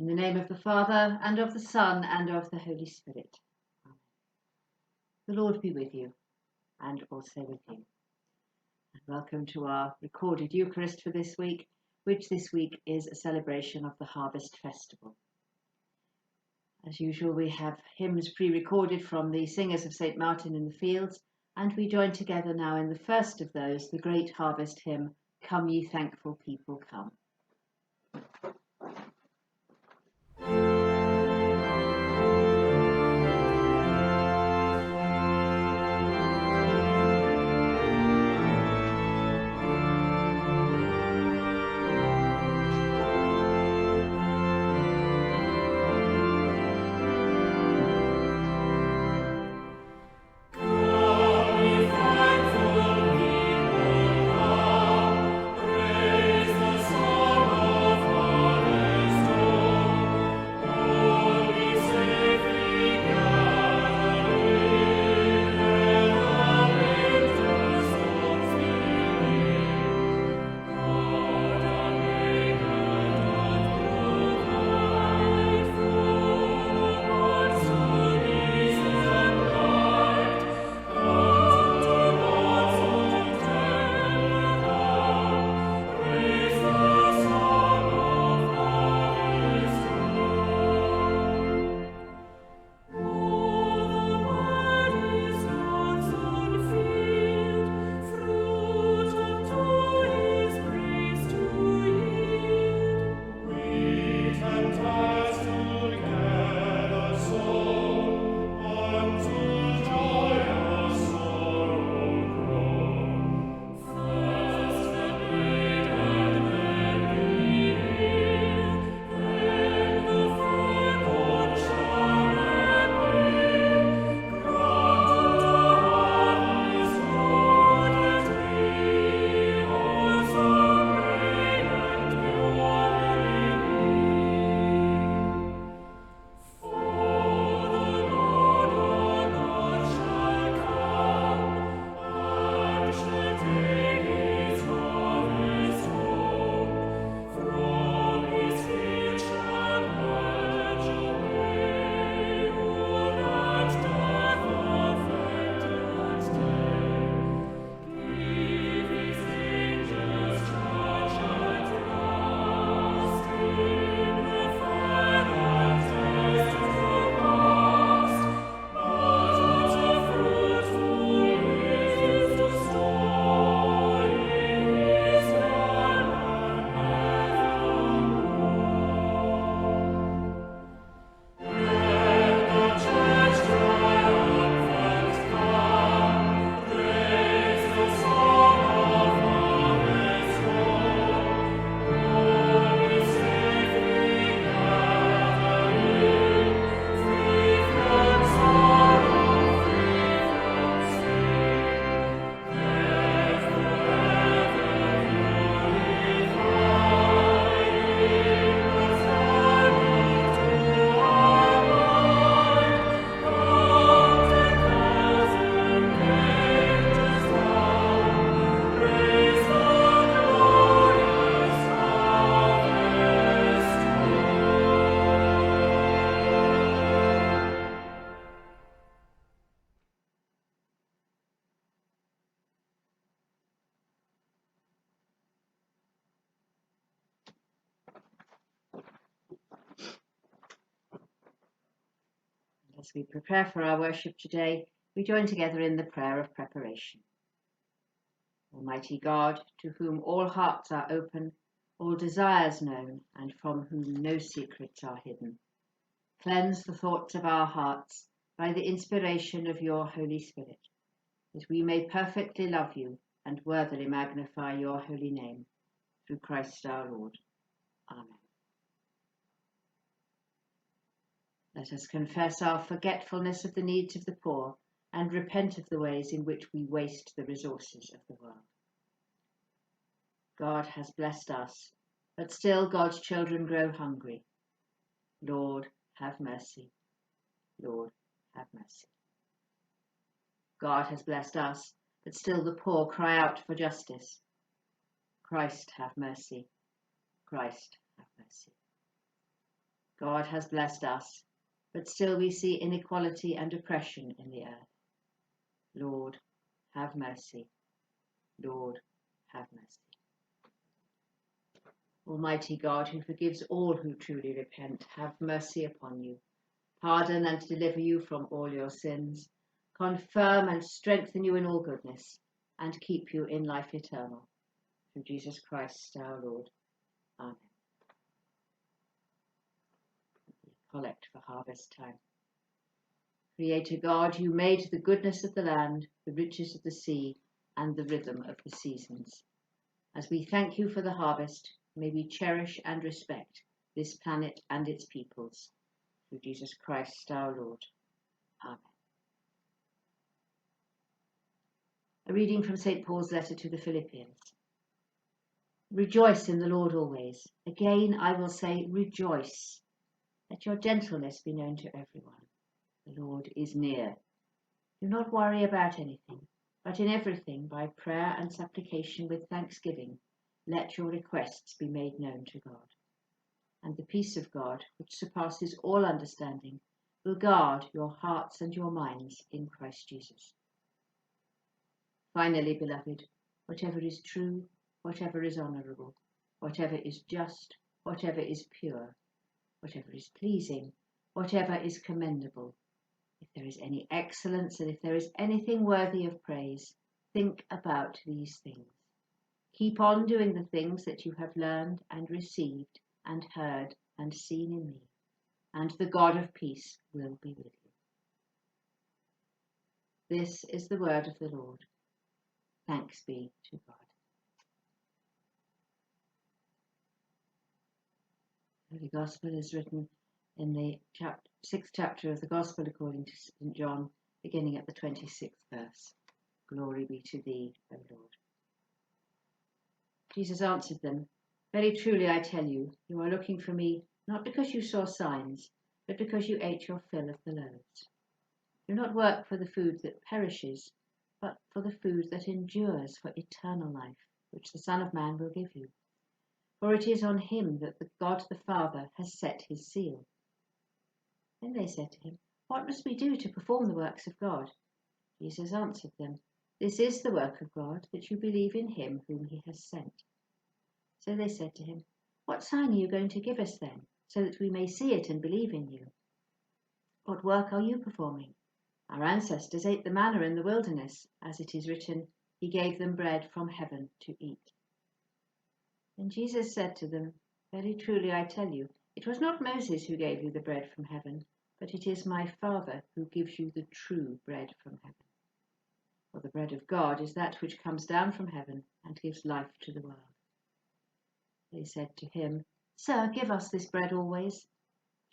In the name of the Father, and of the Son, and of the Holy Spirit. Amen. The Lord be with you, and also with you. And welcome to our recorded Eucharist for this week, which this week is a celebration of the Harvest Festival. As usual, we have hymns pre-recorded from the singers of St. Martin in the Fields, and we join together now in the first of those, the great harvest hymn, Come Ye Thankful People, Come. As we prepare for our worship today, we join together in the prayer of preparation. Almighty God, to whom all hearts are open, all desires known, and from whom no secrets are hidden, cleanse the thoughts of our hearts by the inspiration of your Holy Spirit, that we may perfectly love you and worthily magnify your holy name, through Christ our Lord. Amen. Let us confess our forgetfulness of the needs of the poor and repent of the ways in which we waste the resources of the world. God has blessed us, but still God's children grow hungry. Lord, have mercy. Lord, have mercy. God has blessed us, but still the poor cry out for justice. Christ, have mercy. Christ, have mercy. God has blessed us, but still we see inequality and oppression in the earth. Lord, have mercy. Lord, have mercy. Almighty God, who forgives all who truly repent, have mercy upon you. Pardon and deliver you from all your sins. Confirm and strengthen you in all goodness, and keep you in life eternal. Through Jesus Christ our Lord. Amen. Collect for harvest time. Creator God, you made the goodness of the land, the riches of the sea, and the rhythm of the seasons. As we thank you for the harvest, may we cherish and respect this planet and its peoples. Through Jesus Christ our Lord. Amen. A reading from St. Paul's letter to the Philippians. Rejoice in the Lord always. Again I will say, rejoice. Let your gentleness be known to everyone. The Lord is near. Do not worry about anything, but in everything, by prayer and supplication with thanksgiving, let your requests be made known to God. And the peace of God, which surpasses all understanding, will guard your hearts and your minds in Christ Jesus. Finally, beloved, whatever is true, whatever is honourable, whatever is just, whatever is pure, whatever is pleasing, whatever is commendable, if there is any excellence and if there is anything worthy of praise, think about these things. Keep on doing the things that you have learned and received and heard and seen in me, and the God of peace will be with you. This is the word of the Lord. Thanks be to God. The Holy Gospel is written in the 6th chapter of the Gospel according to St. John, beginning at the 26th verse. Glory be to thee, O Lord. Jesus answered them, Very truly I tell you, you are looking for me, not because you saw signs, but because you ate your fill of the loaves. Do not work for the food that perishes, but for the food that endures for eternal life, which the Son of Man will give you. For it is on him that God the Father has set his seal. Then they said to him, What must we do to perform the works of God? Jesus answered them, This is the work of God, that you believe in him whom he has sent. So they said to him, What sign are you going to give us then, so that we may see it and believe in you? What work are you performing? Our ancestors ate the manna in the wilderness, as it is written, He gave them bread from heaven to eat. And Jesus said to them, Very truly I tell you, it was not Moses who gave you the bread from heaven, but it is my Father who gives you the true bread from heaven. For the bread of God is that which comes down from heaven and gives life to the world. They said to him, Sir, give us this bread always.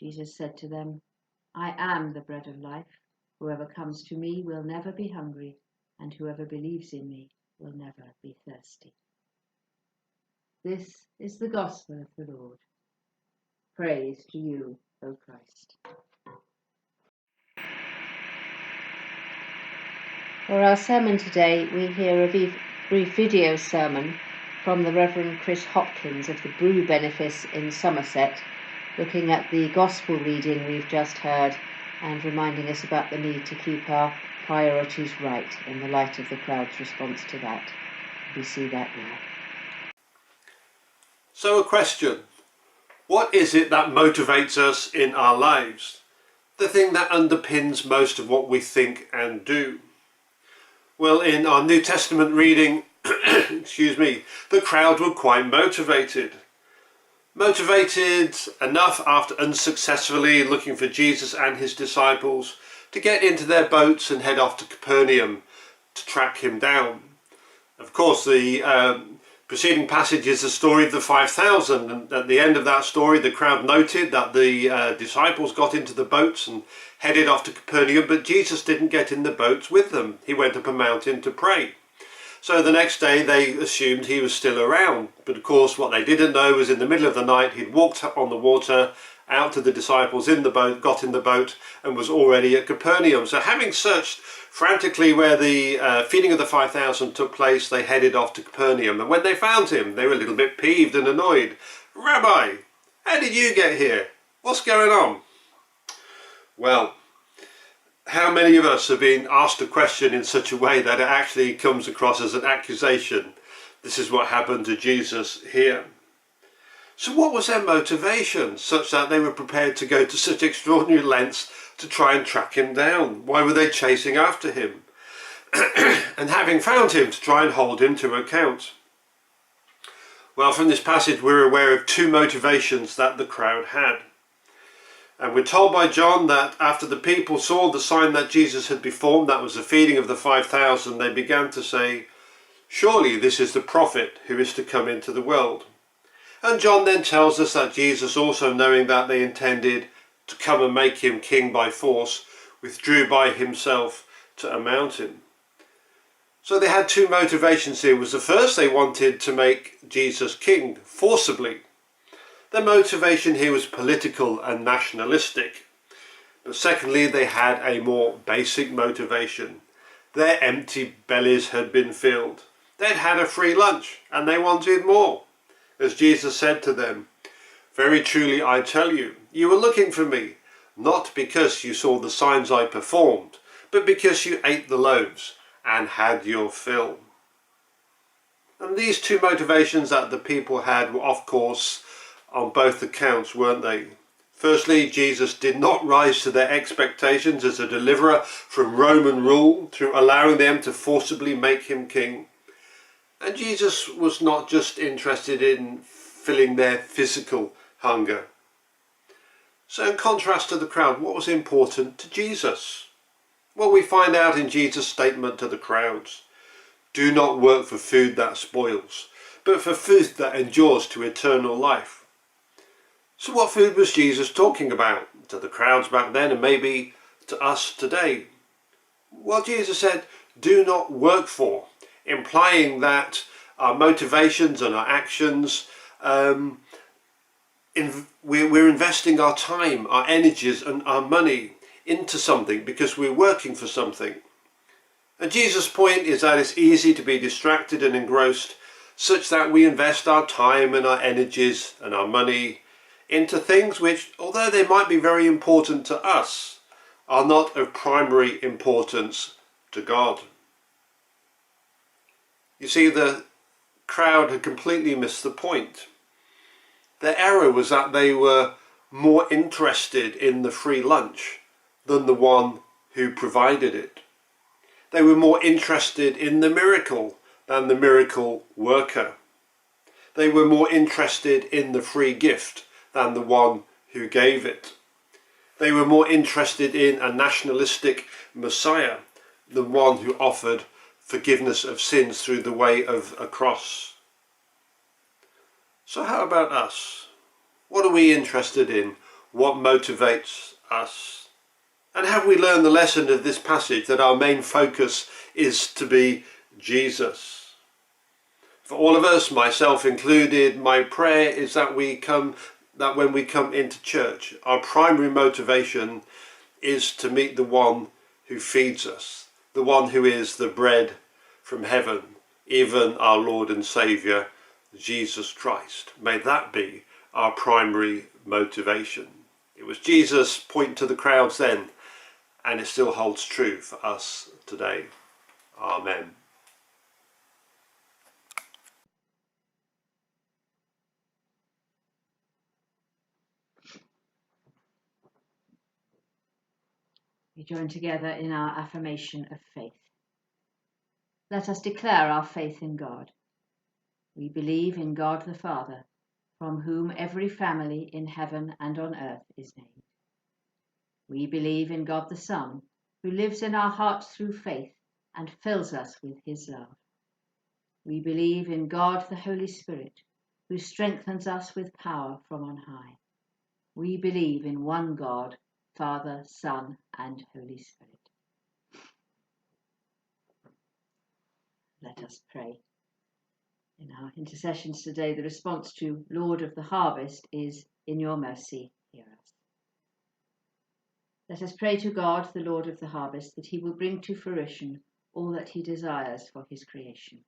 Jesus said to them, I am the bread of life. Whoever comes to me will never be hungry, and whoever believes in me will never be thirsty. This is the gospel of the Lord. Praise to you, O Christ. For our sermon today, we hear a brief video sermon from the Revd Chris Hopkins of the Brue Benefice in Someset, looking at the gospel reading we've just heard and reminding us about the need to keep our priorities right in the light of the crowd's response to that. We see that now. So a question, what is it that motivates us in our lives? The thing that underpins most of what we think and do? Well, in our New Testament reading, the crowd were quite motivated. Motivated enough after unsuccessfully looking for Jesus and his disciples to get into their boats and head off to Capernaum to track him down. Of course, the preceding passage is the story of the 5,000, and at the end of that story the crowd noted that the disciples got into the boats and headed off to Capernaum, but Jesus didn't get in the boats with them. He went up a mountain to pray. So the next day they assumed he was still around, but of course what they didn't know was in the middle of the night he'd walked on the water out to the disciples in the boat, got in the boat and was already at Capernaum. So having searched frantically where the feeding of the 5,000 took place, they headed off to Capernaum, and when they found him they were a little bit peeved and annoyed. Rabbi, how did you get here? What's going on? Well, how many of us have been asked a question in such a way that it actually comes across as an accusation? This is what happened to Jesus here. So what was their motivation, such that they were prepared to go to such extraordinary lengths to try and track him down? Why were they chasing after him? And having found him, to try and hold him to account? Well, from this passage we're aware of two motivations that the crowd had. And we're told by John that after the people saw the sign that Jesus had performed, that was the feeding of the 5,000, they began to say, "Surely this is the prophet who is to come into the world." And John then tells us that Jesus, also knowing that they intended to come and make him king by force, withdrew by himself to a mountain. So they had two motivations here. Was the first, they wanted to make Jesus king forcibly. Their motivation here was political and nationalistic. But secondly, they had a more basic motivation. Their empty bellies had been filled. They'd had a free lunch and they wanted more. As Jesus said to them, "Very truly I tell you, you were looking for me, not because you saw the signs I performed, but because you ate the loaves and had your fill." And these two motivations that the people had were, of course, on both accounts, weren't they? Firstly, Jesus did not rise to their expectations as a deliverer from Roman rule through allowing them to forcibly make him king. And Jesus was not just interested in filling their physical hunger. So in contrast to the crowd, what was important to Jesus? Well, we find out in Jesus' statement to the crowds, "Do not work for food that spoils, but for food that endures to eternal life." So what food was Jesus talking about to the crowds back then and maybe to us today? Well, Jesus said, "Do not work for," implying that our motivations and our actions, we're investing our time, our energies and our money into something because we're working for something. And Jesus' point is that it's easy to be distracted and engrossed such that we invest our time and our energies and our money into things which, although they might be very important to us, are not of primary importance to God. You see, the crowd had completely missed the point. Their error was that they were more interested in the free lunch than the one who provided it. They were more interested in the miracle than the miracle worker. They were more interested in the free gift than the one who gave it. They were more interested in a nationalistic Messiah than one who offered forgiveness of sins through the way of a cross. So how about us? What are we interested in? What motivates us? And have we learned the lesson of this passage that our main focus is to be Jesus? For all of us, myself included, my prayer is that when we come into church, our primary motivation is to meet the one who feeds us, the one who is the bread from heaven, even our Lord and Saviour, Jesus Christ. May that be our primary motivation. It was Jesus' point to the crowds then, and it still holds true for us today. Amen. We join together in our affirmation of faith. Let us declare our faith in God. We believe in God the Father, from whom every family in heaven and on earth is named. We believe in God the Son, who lives in our hearts through faith and fills us with his love. We believe in God the Holy Spirit, who strengthens us with power from on high. We believe in one God, Father, Son, and Holy Spirit. Let us pray. In our intercessions today, the response to Lord of the Harvest is, "In your mercy, hear us." Let us pray to God, the Lord of the Harvest, that he will bring to fruition all that he desires for his creation.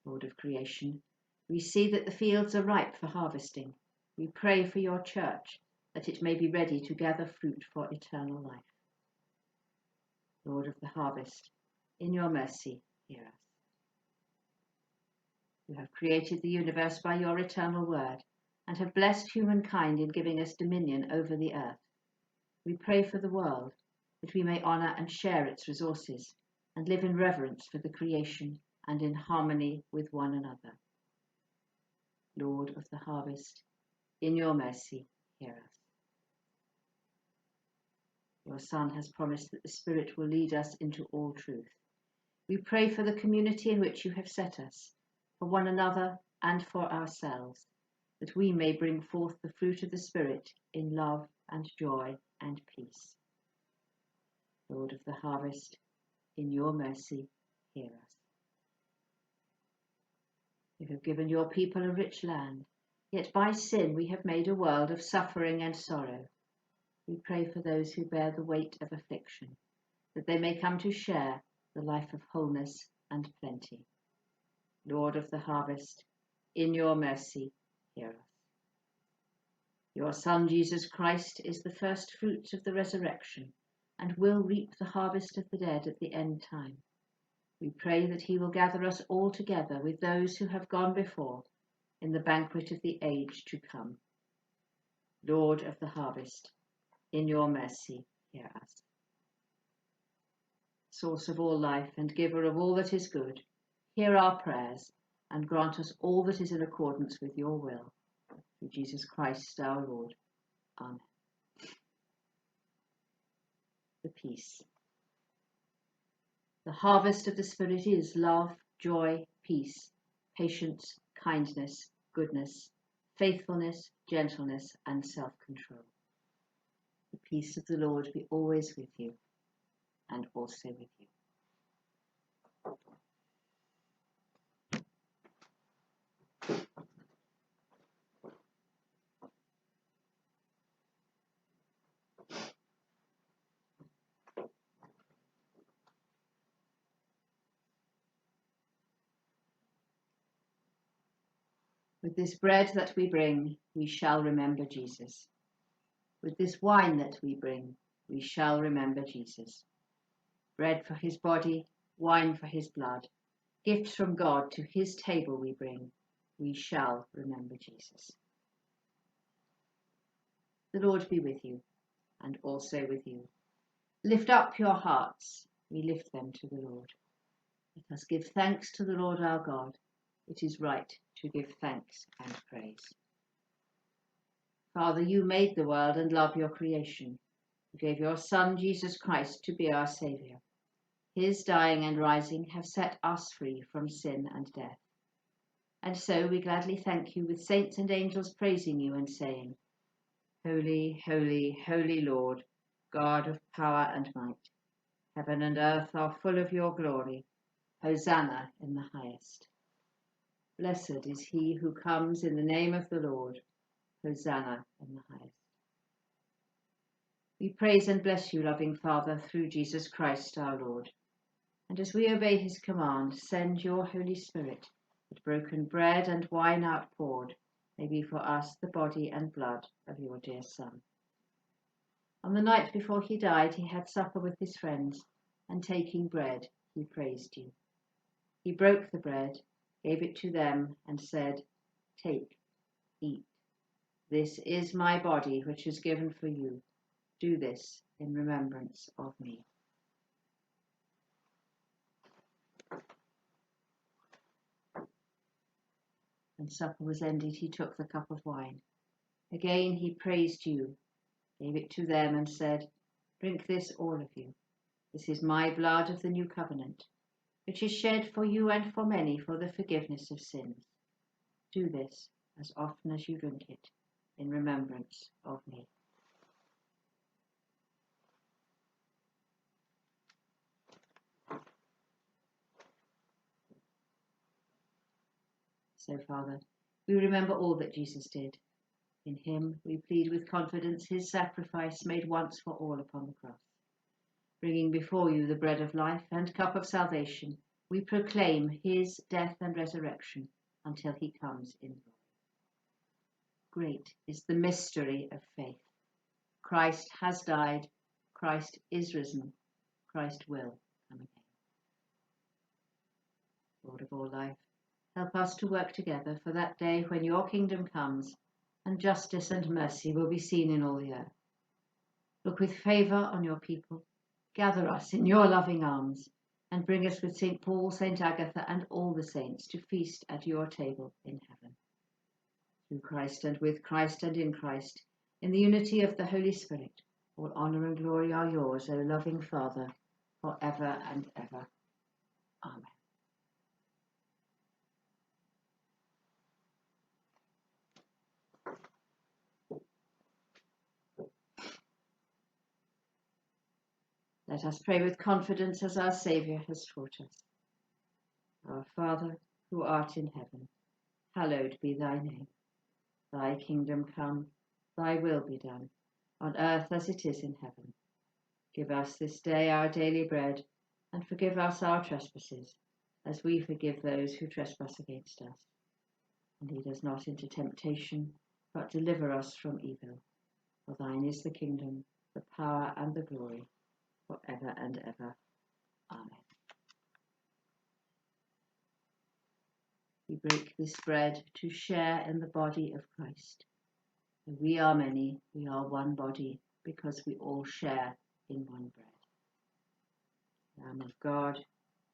Lord of creation, we see that the fields are ripe for harvesting. We pray for your church, that it may be ready to gather fruit for eternal life. Lord of the harvest, in your mercy, hear us. You have created the universe by your eternal word and have blessed humankind in giving us dominion over the earth. We pray for the world, that we may honour and share its resources and live in reverence for the creation and in harmony with one another. Lord of the harvest, in your mercy, hear us. Your Son has promised that the Spirit will lead us into all truth. We pray for the community in which you have set us, for one another and for ourselves, that we may bring forth the fruit of the Spirit in love and joy and peace. Lord of the harvest, in your mercy, hear us. You have given your people a rich land, yet by sin we have made a world of suffering and sorrow. We pray for those who bear the weight of affliction, that they may come to share the life of wholeness and plenty. Lord of the harvest, in your mercy, hear us. Your Son, Jesus Christ, is the first fruits of the resurrection and will reap the harvest of the dead at the end time. We pray that he will gather us all together with those who have gone before in the banquet of the age to come. Lord of the harvest, in your mercy, hear us. Source of all life and giver of all that is good, hear our prayers and grant us all that is in accordance with your will. Through Jesus Christ our Lord. Amen. The peace. The harvest of the Spirit is love, joy, peace, patience, kindness, goodness, faithfulness, gentleness, and self-control. The peace of the Lord be always with you and also with you. With this bread that we bring, we shall remember Jesus. With this wine that we bring, we shall remember Jesus. Bread for his body, wine for his blood, gifts from God to his table we bring, we shall remember Jesus. The Lord be with you, and also with you. Lift up your hearts, we lift them to the Lord. Let us give thanks to the Lord our God. It is right to give thanks and praise. Father, you made the world and love your creation. You gave your Son, Jesus Christ, to be our Saviour. His dying and rising have set us free from sin and death. And so we gladly thank you with saints and angels praising you and saying, Holy, holy, holy Lord, God of power and might. Heaven and earth are full of your glory. Hosanna in the highest. Blessed is he who comes in the name of the Lord. Hosanna in the highest. We praise and bless you, loving Father, through Jesus Christ our Lord. And as we obey his command, send your Holy Spirit, that broken bread and wine outpoured may be for us the body and blood of your dear Son. On the night before he died, he had supper with his friends, and taking bread, he praised you. He broke the bread, gave it to them, and said, Take, eat. This is my body, which is given for you. Do this in remembrance of me. When supper was ended, he took the cup of wine. Again he praised you, gave it to them, and said, Drink this, all of you. This is my blood of the new covenant, which is shed for you and for many for the forgiveness of sins. Do this as often as you drink it, in remembrance of me. So, Father, we remember all that Jesus did. In him we plead with confidence his sacrifice made once for all upon the cross. Bringing before you the bread of life and cup of salvation, we proclaim his death and resurrection until he comes in glory. Great is the mystery of faith. Christ has died, Christ is risen, Christ will come again. Lord of all life, help us to work together for that day when your kingdom comes and justice and mercy will be seen in all the earth. Look with favour on your people, gather us in your loving arms, and bring us with St. Paul, St. Agatha, and all the saints to feast at your table in heaven. Through Christ and with Christ and in Christ, in the unity of the Holy Spirit, all honour and glory are yours, O loving Father, for ever and ever. Amen. Let us pray with confidence as our Saviour has taught us. Our Father, who art in heaven, hallowed be thy name. Thy kingdom come, thy will be done, on earth as it is in heaven. Give us this day our daily bread, and forgive us our trespasses, as we forgive those who trespass against us. And lead us not into temptation, but deliver us from evil. For thine is the kingdom, the power, and the glory, for ever and ever. Amen. We break this bread to share in the body of Christ. Though we are many, we are one body, because we all share in one bread. Lamb of God,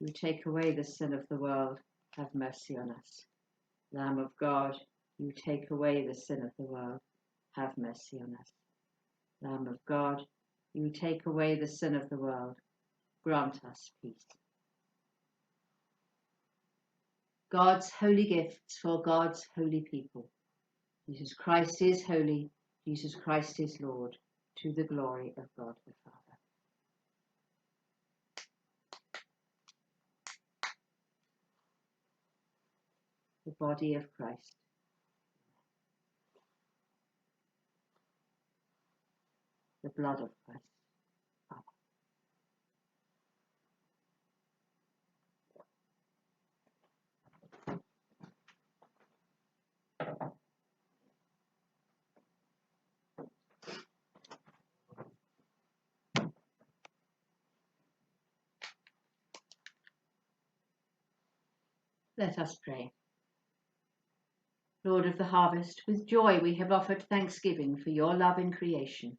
you take away the sin of the world, have mercy on us. Lamb of God, you take away the sin of the world, have mercy on us. Lamb of God, you take away the sin of the world, grant us peace. God's holy gifts for God's holy people. Jesus Christ is holy, Jesus Christ is Lord, to the glory of God the Father. The body of Christ. The blood of Christ. Amen. Let us pray. Lord of the harvest, with joy we have offered thanksgiving for your love in creation,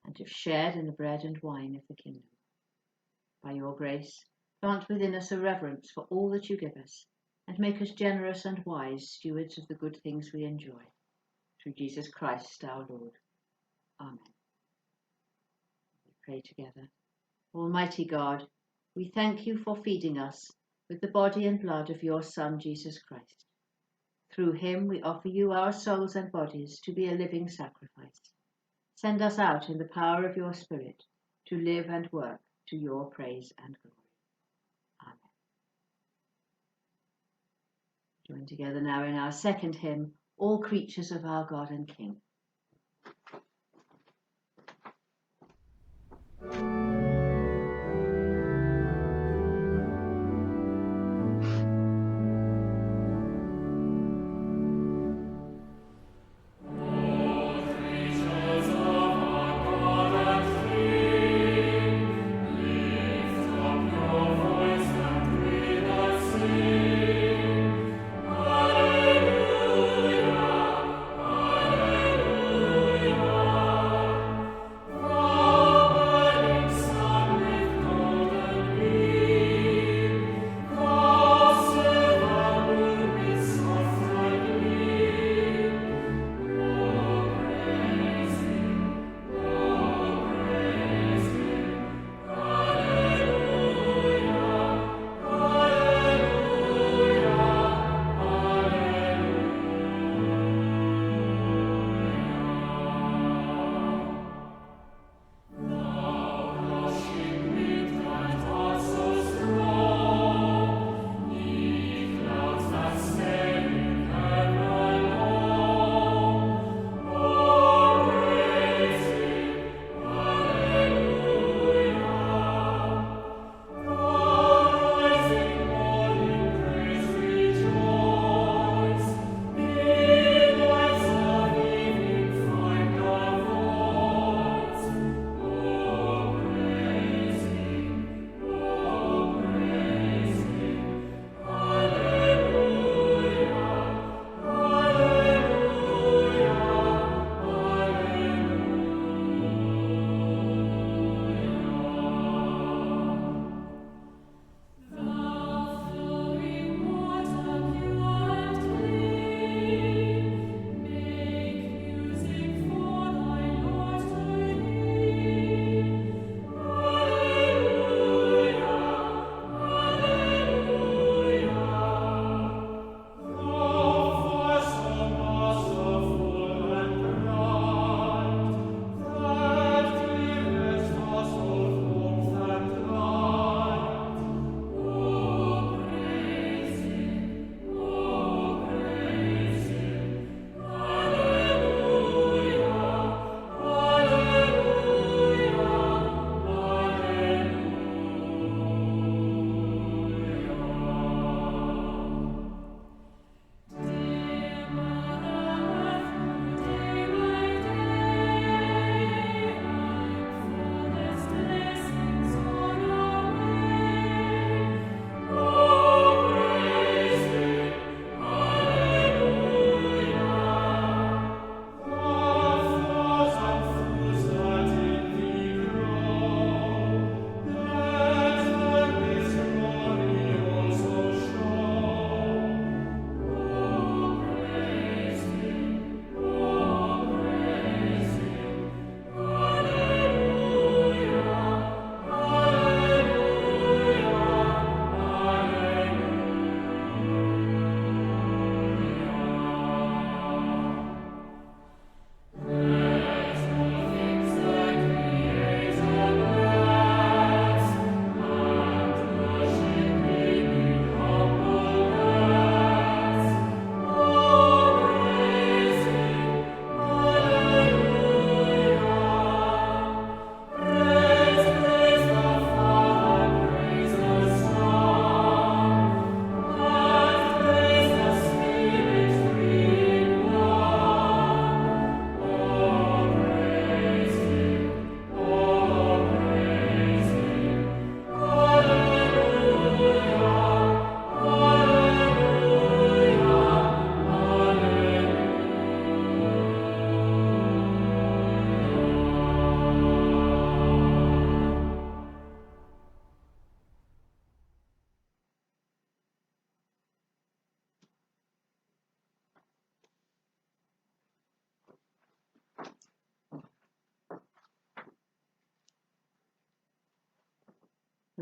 and have shared in the bread and wine of the kingdom. By your grace, plant within us a reverence for all that you give us, and make us generous and wise stewards of the good things we enjoy. Through Jesus Christ our Lord. Amen. We pray together. Almighty God, we thank you for feeding us with the body and blood of your Son, Jesus Christ. Through him we offer you our souls and bodies to be a living sacrifice. Send us out in the power of your Spirit to live and work to your praise and glory. Amen. Join together now in our second hymn, All Creatures of Our God and King. Alleluia, alleluia.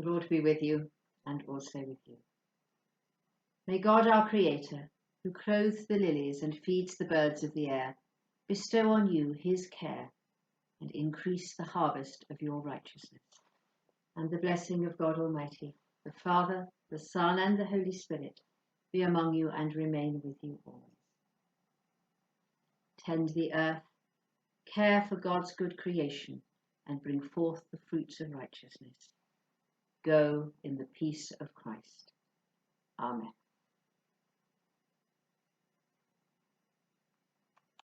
The Lord be with you and also with you. May God, our Creator, who clothes the lilies and feeds the birds of the air, bestow on you his care and increase the harvest of your righteousness. And the blessing of God Almighty, the Father, the Son, and the Holy Spirit be among you and remain with you always. Tend the earth, care for God's good creation, and bring forth the fruits of righteousness. Go in the peace of Christ. Amen.